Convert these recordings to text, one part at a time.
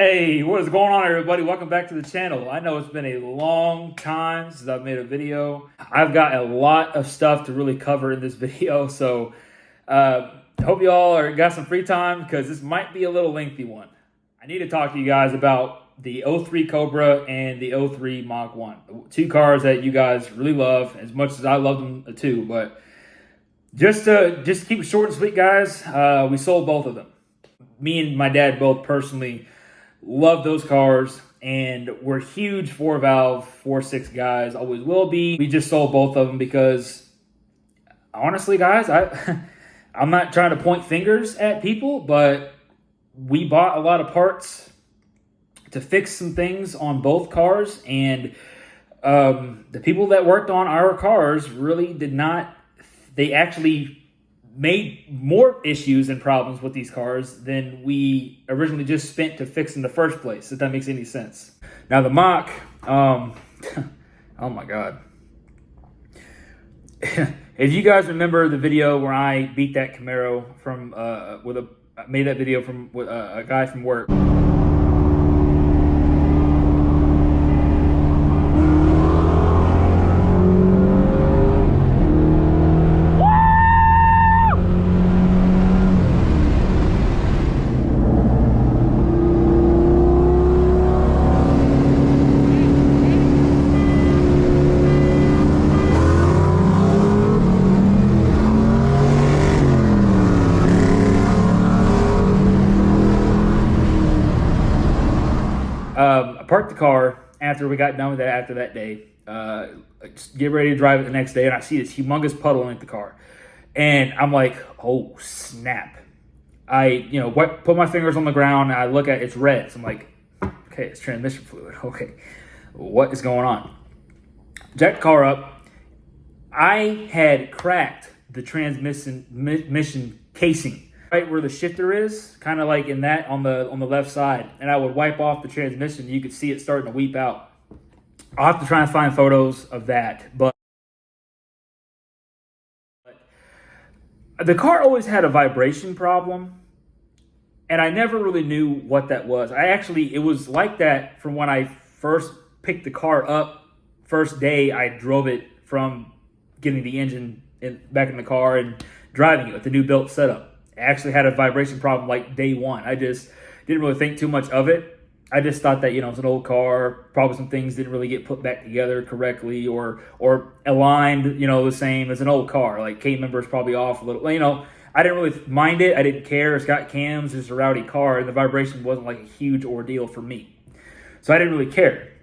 Hey, what is going on, everybody? Welcome back to the channel. I know it's been a long time since I've made a video. I've got a lot of stuff to really cover in this video, so hope you all got some free time because this might be a little lengthy one. I need to talk to you guys about the '03 Cobra and the '03 Mach 1, two cars that you guys really love as much as I love them too. But just keep it short and sweet, guys. We sold both of them. Me and my dad both personally love those cars, and we're huge four valve 4.6 guys, always will be. We just sold both of them because honestly, guys, I'm not trying to point fingers at people, but we bought a lot of parts to fix some things on both cars, and the people that worked on our cars really did not. They actually made more issues and problems with these cars than we originally just spent to fix in the first place, if that makes any sense. Now the Mach, oh my God. If you guys remember the video where I beat that Camaro from, made that video from with a guy from work. I parked the car after we got done with that after that day. Get ready to drive it the next day, and I see this humongous puddle in the car. And I'm like, oh, snap. Put my fingers on the ground, and I look at it, it's red. So I'm like, okay, it's transmission fluid. Okay, what is going on? Jack the car up. I had cracked the transmission casing right where the shifter is, kind of like in that on the left side, and I would wipe off the transmission. You could see it starting to weep out. I'll have to try and find photos of that, but the car always had a vibration problem, and I never really knew what that was. It was like that from when I first picked the car up. First day I drove it from getting the engine back in the car and driving it with the new built setup. It actually had a vibration problem like day one. I just didn't really think too much of it. I just thought that, it's an old car. Probably some things didn't really get put back together correctly or aligned, the same as an old car. Like K member is probably off a little. I didn't really mind it. I didn't care. It's got cams. It's a rowdy car, and the vibration wasn't like a huge ordeal for me. So I didn't really care.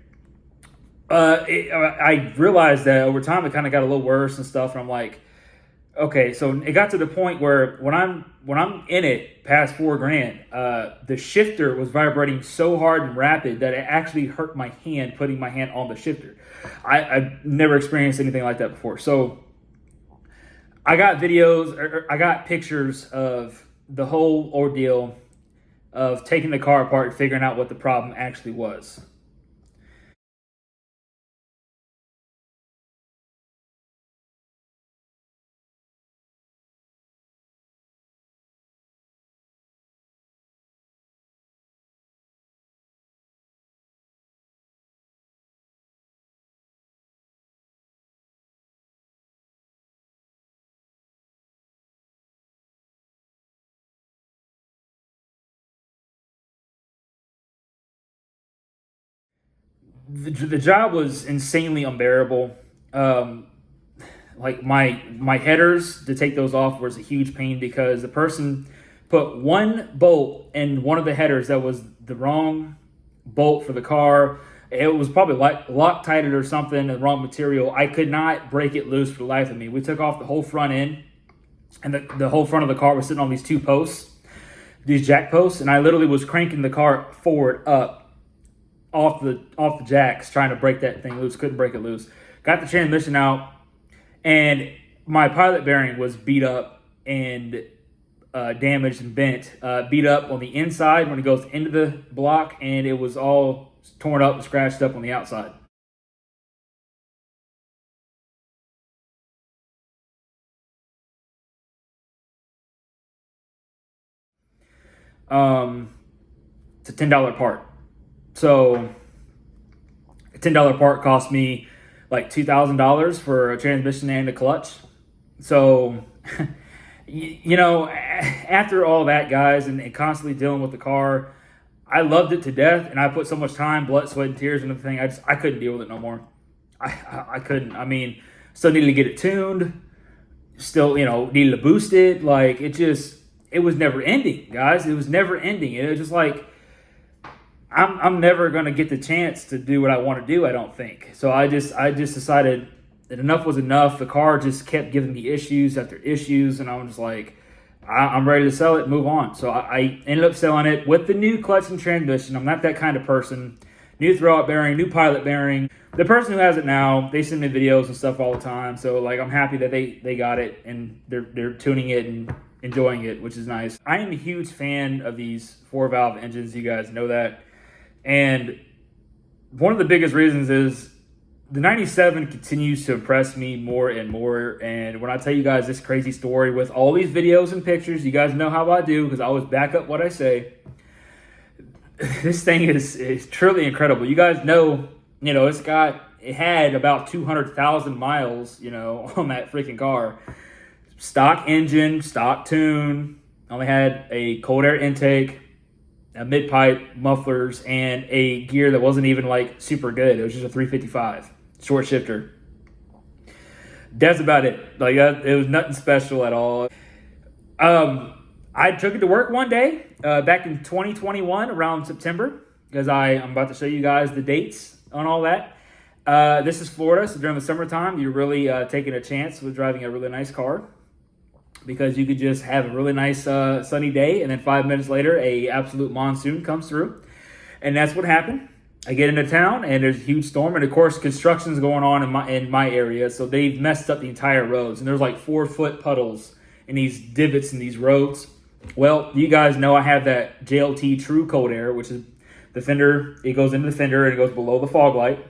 I realized that over time it kind of got a little worse and stuff, and I'm like, okay, so it got to the point where when I'm in it past $4,000, the shifter was vibrating so hard and rapid that it actually hurt my hand putting my hand on the shifter. I've never experienced anything like that before. So I got I got pictures of the whole ordeal of taking the car apart and figuring out what the problem actually was. The job was insanely unbearable. Like my headers to take those off was a huge pain because the person put one bolt in one of the headers that was the wrong bolt for the car. It was probably like Loctited or something, the wrong material. I could not break it loose for the life of me. We took off the whole front end, and the whole front of the car was sitting on these two posts, these jack posts, and I literally was cranking the car forward up off the jacks trying to break that thing loose. Couldn't break it loose. Got the transmission out, and my pilot bearing was beat up and damaged and bent. Beat up on the inside when it goes into the block, and it was all torn up and scratched up on the outside. Um, It's a $10 part. So a $10 part cost me like $2,000 for a transmission and a clutch. So, you know, after all that, guys, and constantly dealing with the car, I loved it to death, and I put so much time, blood, sweat, and tears into the thing. I couldn't deal with it no more. I couldn't. I mean, still needed to get it tuned. Still, you know, needed to boost it. Like, it was never ending, guys. It was never ending. It was just like, I'm never gonna get the chance to do what I want to do, I don't think. So I just decided that enough was enough. The car just kept giving me issues after issues, and I was just like, I'm ready to sell it and move on. So I ended up selling it with the new clutch and transmission. I'm not that kind of person. New throwout bearing, new pilot bearing. The person who has it now, they send me videos and stuff all the time. So like, I'm happy that they got it and they're tuning it and enjoying it, which is nice. I am a huge fan of these 4-valve engines. You guys know that. And one of the biggest reasons is the 97 continues to impress me more and more. And when I tell you guys this crazy story with all these videos and pictures, you guys know how I do because I always back up what I say. This thing is truly incredible. You guys know, you know, it had about 200,000 miles, you know, on that freaking car. Stock engine, stock tune, only had a cold air intake, a mid-pipe, mufflers, and a gear that wasn't even like super good. It was just a 355 short shifter. That's about it. Like, it was nothing special at all. I took it to work one day back in 2021 around September, because I'm about to show you guys the dates on all that. This is Florida, so during the summertime, you're really taking a chance with driving a really nice car, because you could just have a really nice sunny day, and then 5 minutes later, a absolute monsoon comes through. And that's what happened. I get into town, and there's a huge storm, and of course, construction's going on in my area, so they've messed up the entire roads, and there's like 4-foot puddles in these divots in these roads. Well, you guys know I have that JLT True Cold Air, which is the fender. It goes into the fender, and it goes below the fog light.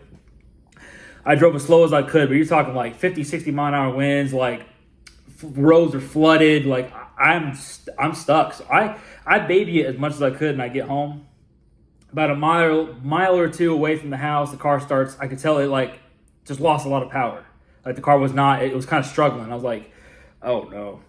I drove as slow as I could, but you're talking like 50, 60 mile an hour winds, like roads are flooded. Like, I'm stuck. So I baby it as much as I could, and I get home. About a mile or two away from the house, the car starts. I could tell it like just lost a lot of power. Like, the car was not. It was kind of struggling. I was like, oh no.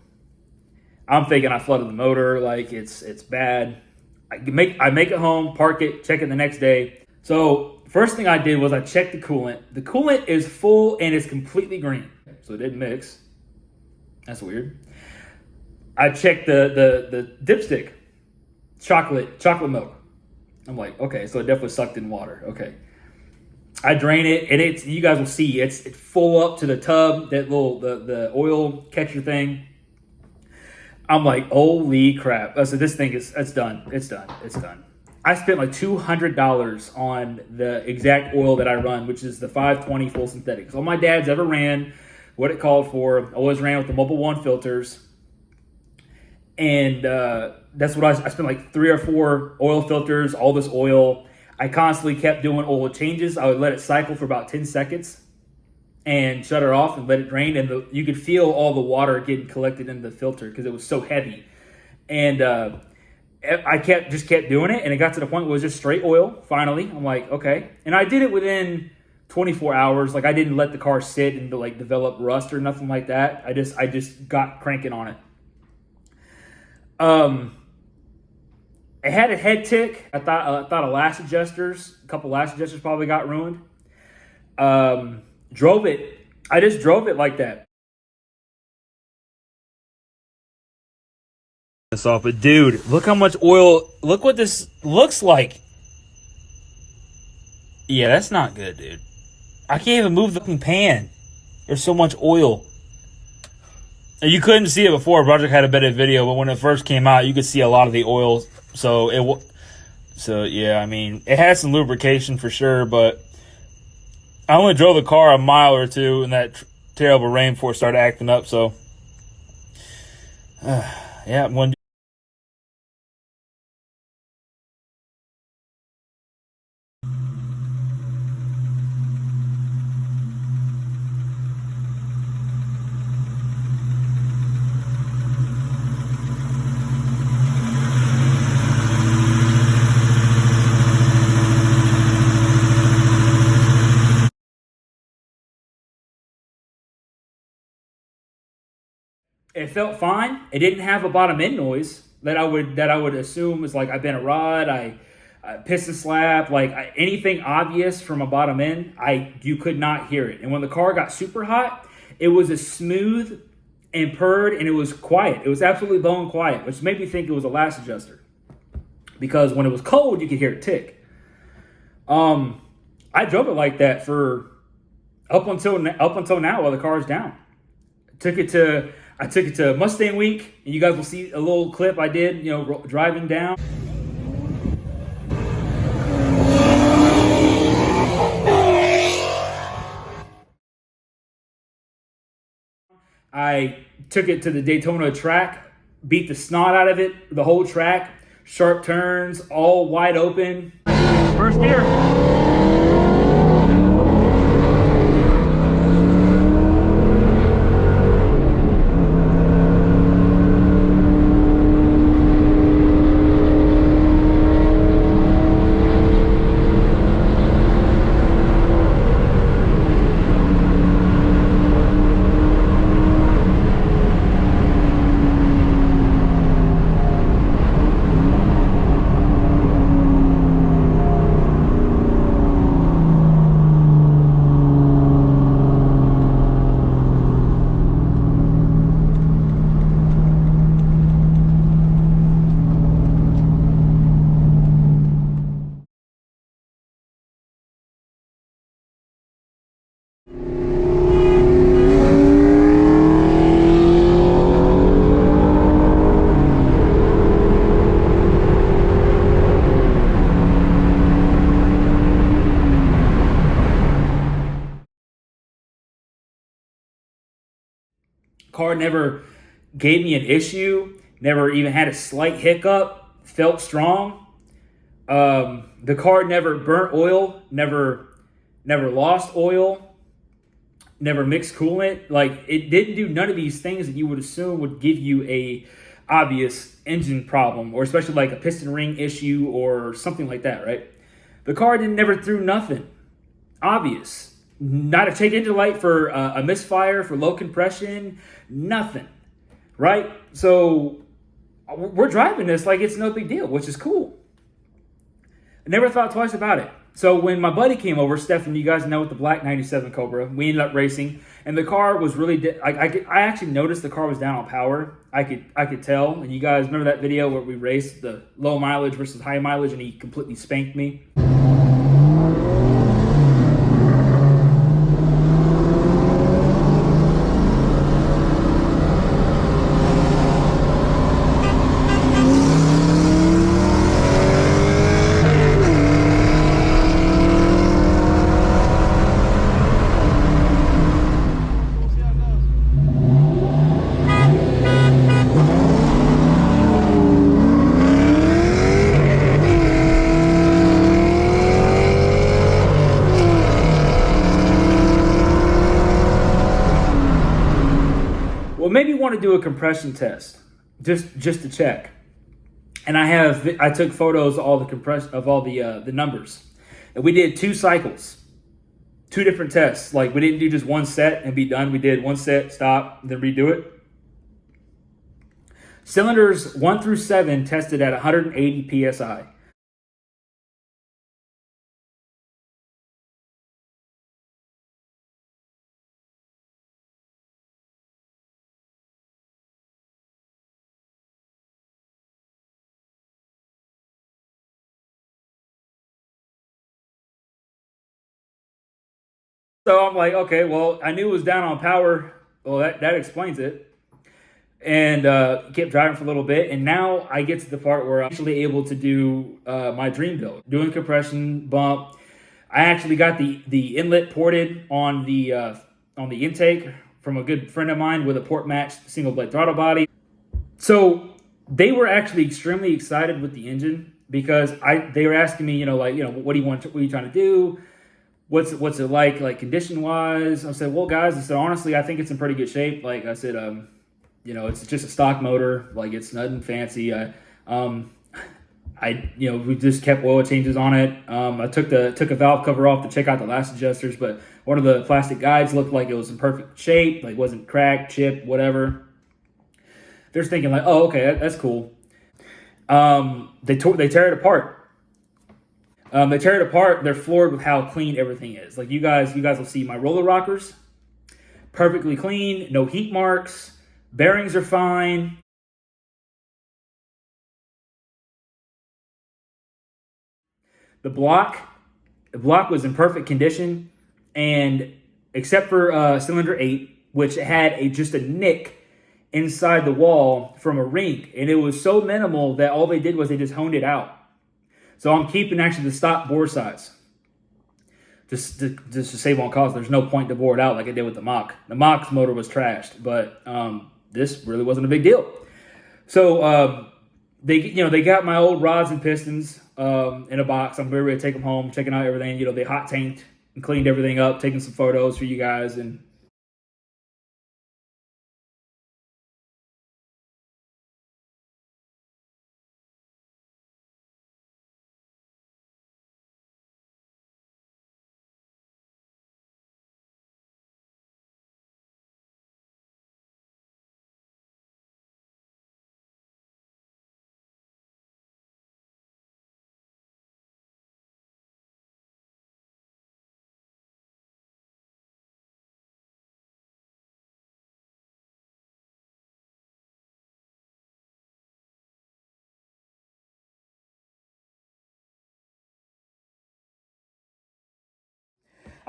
I'm thinking I flooded the motor. Like, it's bad. I make it home, park it, check it the next day. So first thing I did was I checked the coolant. The coolant is full and it's completely green, so it didn't mix. That's weird. I checked the dipstick, chocolate milk. I'm like, okay, so it definitely sucked in water. Okay. I drain it, and you guys will see it's full up to the tub, that little the oil catcher thing. I'm like, holy crap. So this thing it's done. It's done. I spent like $200 on the exact oil that I run, which is the 520 full synthetic. So all my dad's ever ran what it called for. Always ran with the Mobil 1 filters. And that's what I spent like 3 or 4 oil filters, all this oil. I constantly kept doing oil changes. I would let it cycle for about 10 seconds and shut it off and let it drain. And you could feel all the water getting collected in the filter because it was so heavy. And I kept doing it, and it got to the point where it was just straight oil. Finally, I'm like, okay. And I did it within 24 hours. Like, I didn't let the car sit and like develop rust or nothing like that. I just got cranking on it. It had a head tick. I thought a couple lash adjusters probably got ruined. I just drove it like that. This off, but dude, look how much oil. Look what this looks like. Yeah, that's not good, dude. I can't even move the fucking pan. There's so much oil. And you couldn't see it before. Project had a better video, but when it first came out, you could see a lot of the oil. So yeah, I mean, it had some lubrication for sure, but I only drove the car a mile or two, and that terrible rain before it started acting up. So yeah, one. It felt fine. It didn't have a bottom end noise that I would assume is like I bent a rod, I piston slap, like anything obvious from a bottom end. You could not hear it. And when the car got super hot, it was a smooth and purred, and it was quiet. It was absolutely bone quiet, which made me think it was a last adjuster, because when it was cold, you could hear it tick. I drove it like that for up until now while the car is down. I took it to Mustang Week, and you guys will see a little clip I did, driving down. I took it to the Daytona track, beat the snot out of it, the whole track, sharp turns, all wide open. First gear. Car never gave me an issue, never even had a slight hiccup, felt strong. The car never burnt oil, never lost oil, never mixed coolant. Like, it didn't do none of these things that you would assume would give you a obvious engine problem, or especially like a piston ring issue or something like that, right? The car never threw nothing obvious. Not a check engine light for a misfire, for low compression, nothing, right? So we're driving this like it's no big deal, which is cool. I never thought twice about it. So when my buddy came over, Stefan, you guys know, with the black 97 Cobra, we ended up racing, and the car was really, I actually noticed the car was down on power. I could tell, and you guys remember that video where we raced the low mileage versus high mileage, and he completely spanked me. Well, maybe you want to do a compression test just to check. And I took photos of all the numbers, and we did 2 cycles, 2 different tests. Like, we didn't do just one set and be done. We did one set, stop, then redo it. Cylinders 1 through 7 tested at 180 psi. So I'm like, okay, well, I knew it was down on power. Well, that explains it. And kept driving for a little bit. And now I get to the part where I'm actually able to do my dream build. Doing compression bump. I actually got the inlet ported on the intake from a good friend of mine with a port matched single blade throttle body. So they were actually extremely excited with the engine, because they were asking me, what do you want? What are you trying to do? What's it like condition wise? I said, well, guys, I said, honestly, I think it's in pretty good shape. Like I said, it's just a stock motor. Like, it's nothing fancy. We just kept oil changes on it. I took a valve cover off to check out the last adjusters, but one of the plastic guides looked like it was in perfect shape. Like, wasn't cracked, chipped, whatever. they're thinking like, oh, okay, that's cool. They tear it apart. They tear it apart. They're floored with how clean everything is. Like you guys will see my roller rockers, perfectly clean, no heat marks, bearings are fine. The block, was in perfect condition, and except for cylinder 8, which had just a nick inside the wall from a rink, and it was so minimal that all they did was they just honed it out. So I'm keeping actually the stock bore size, just to save on cost. There's no point to bore it out like I did with the Mach. The Mach's motor was trashed, but this really wasn't a big deal. So they got my old rods and pistons in a box. I'm ready to take them home, checking out everything. They hot tanked and cleaned everything up, taking some photos for you guys. And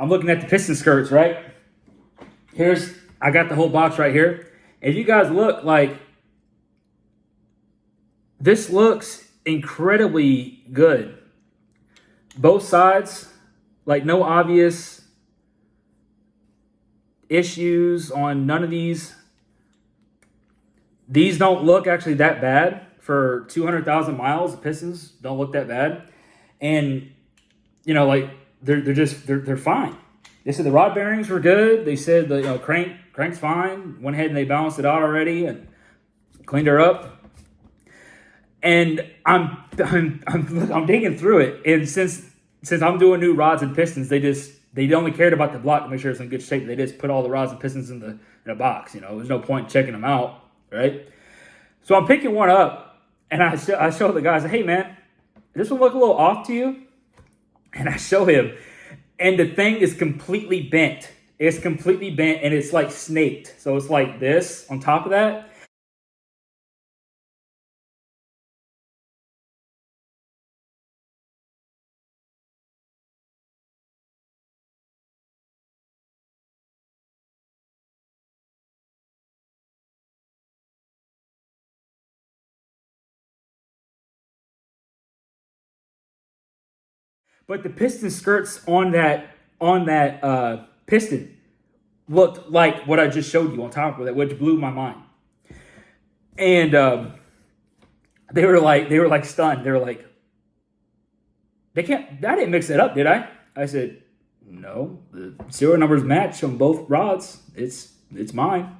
I'm looking at the piston skirts, right? I got the whole box right here. If you guys look, like, this looks incredibly good. Both sides, like no obvious issues on none of these. These don't look actually that bad for 200,000 miles. The pistons don't look that bad. And, like, they're fine. They said the rod bearings were good. They said the crank's fine. Went ahead and they balanced it out already and cleaned her up. And I'm digging through it. And since I'm doing new rods and pistons, they only cared about the block to make sure it's in good shape. They just put all the rods and pistons in a box. There's no point in checking them out, right? So I'm picking one up, and I show the guys, hey man, this one look a little off to you? And I show him, and the thing is completely bent. It's completely bent, and it's like snaked. So it's like this on top of that. But the piston skirts on that piston looked like what I just showed you on top of it, which blew my mind. And they were like stunned. They were like, I didn't mix it up, did I? I said, no, the serial numbers match on both rods. It's mine.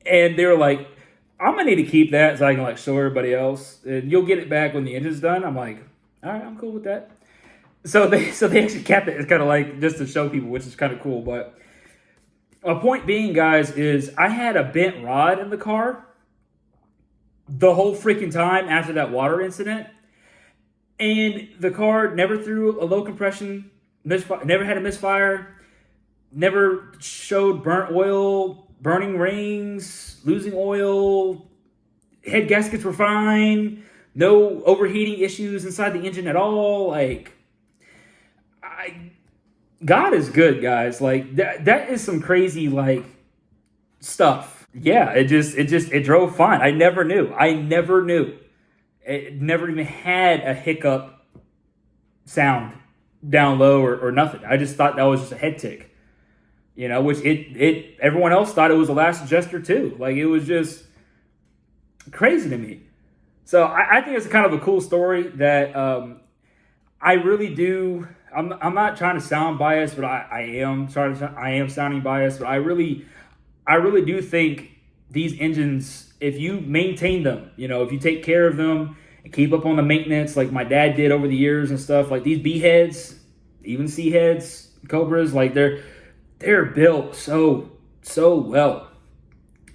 And they were like, I'm gonna need to keep that so I can show everybody else, and you'll get it back when the engine's done. I'm like, all right, I'm cool with that. So they actually kept it. It's kind of like just to show people, which is kind of cool. But a point being, guys, is I had a bent rod in the car the whole freaking time after that water incident, and the car never threw a low compression misfire, never had a misfire, never showed burnt oil, burning rings, losing oil. Head gaskets were fine. No overheating issues inside the engine at all. God is good, guys. That is some crazy stuff. Yeah, it drove fine. I never knew. It never even had a hiccup sound down low or nothing. I just thought that was just a head tick. Which everyone else thought it was a last adjuster too. It was just crazy to me. So I think it's kind of a cool story that I really do. I'm not trying to sound biased, but I am sounding biased. But I really do think these engines, if you maintain them, if you take care of them and keep up on the maintenance, like my dad did over the years and stuff, like these B heads, even C heads, Cobras, they're built so well.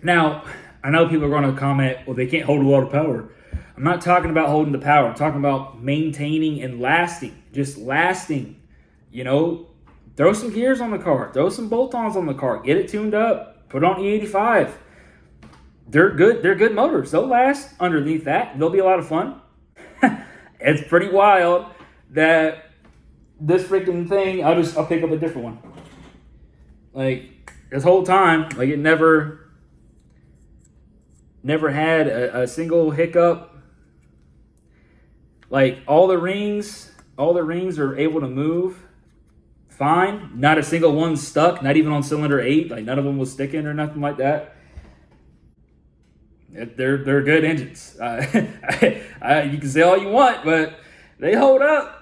Now, I know people are going to comment, well, they can't hold a lot of power. I'm not talking about holding the power. I'm talking about maintaining and lasting. Just lasting. You know, throw some gears on the car. Throw some bolt-ons on the car. Get it tuned up. Put on E85. They're good. They're good motors. They'll last underneath that. They'll be a lot of fun. It's pretty wild that this freaking thing, I'll pick up a different one. Like, this whole time, like, it never had a single hiccup. Like, all the rings are able to move fine. Not a single one stuck, not even on cylinder 8. Like, none of them was sticking or nothing like that. They're good engines. You can say all you want, but they hold up.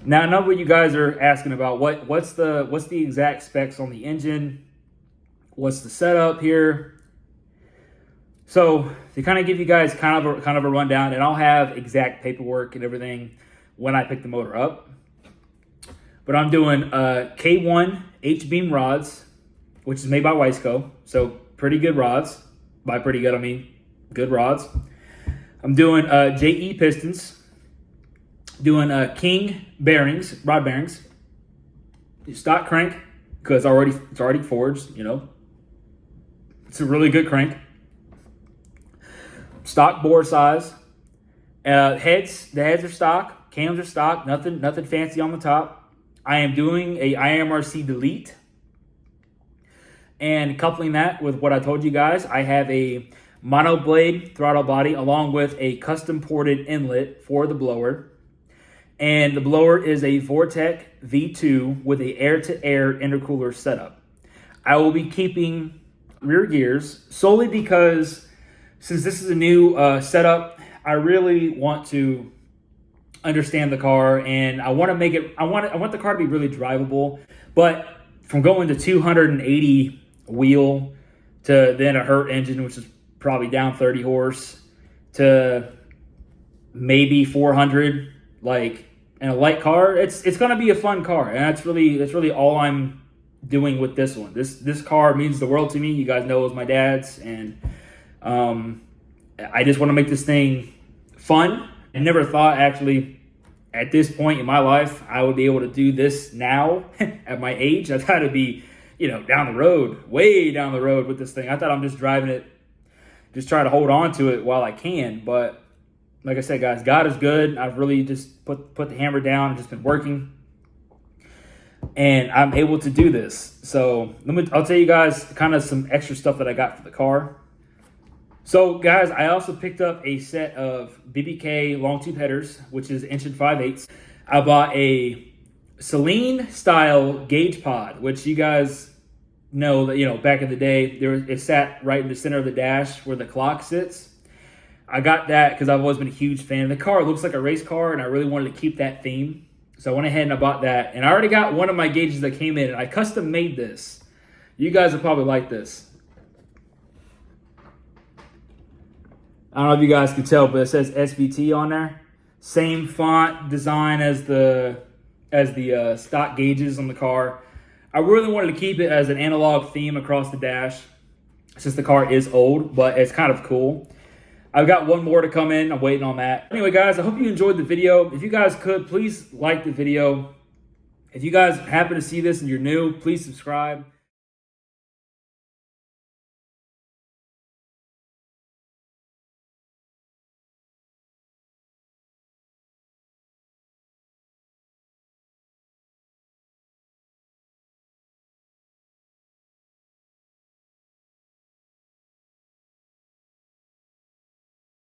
Now, I know what you guys are asking about. What's the exact specs on the engine? What's the setup here? So to kind of give you guys kind of a rundown, and I'll have exact paperwork and everything when I pick the motor up. But I'm doing K1 H-beam rods, which is made by Wiseco. So pretty good rods. By pretty good, I mean good rods. I'm doing JE pistons. Doing King bearings, rod bearings. Stock crank, because it's already forged, you know. It's a really good crank. Stock bore size. The heads are stock. Cams are stock. Nothing fancy on the top. I am doing a IMRC delete. And coupling that with what I told you guys, I have a monoblade throttle body along with a custom ported inlet for the blower. And the blower is a Vortec V2 with a air-to-air intercooler setup. I will be keeping rear gears solely because since this is a new setup, I really want to understand the car, and I want to make it. I want the car to be really drivable. But from going to 280 wheel to then a Hurt engine, which is probably down 30 horse, to maybe 400, like in a light car, it's going to be a fun car, and that's really all I'm doing with this one. This car means the world to me. You guys know it was my dad's, and I just want to make this thing fun. I never thought actually at this point in my life I would be able to do this now at my age. I thought it'd be, you know, down the road, way down the road with this thing. I thought I'm just driving it, just trying to hold on to it while I can. But like I said, guys, God is good. I've really just put the hammer down and just been working, and I'm able to do this. So I'll tell you guys kind of some extra stuff that I got for the car. So guys, I also picked up a set of BBK long tube headers, which is 1 5/8. I bought a Celine style gauge pod, which you guys know that, you know, back in the day, it sat right in the center of the dash where the clock sits. I got that because I've always been a huge fan. The car looks like a race car, and I really wanted to keep that theme. So I went ahead and I bought that. And I already got one of my gauges that came in, and I custom made this. You guys will probably like this. I don't know if you guys can tell, but it says SVT on there. Same font design as the stock gauges on the car. I really wanted to keep it as an analog theme across the dash, since the car is old, but it's kind of cool. I've got one more to come in. I'm waiting on that. Anyway, guys, I hope you enjoyed the video. If you guys could, please like the video. If you guys happen to see this and you're new, please subscribe.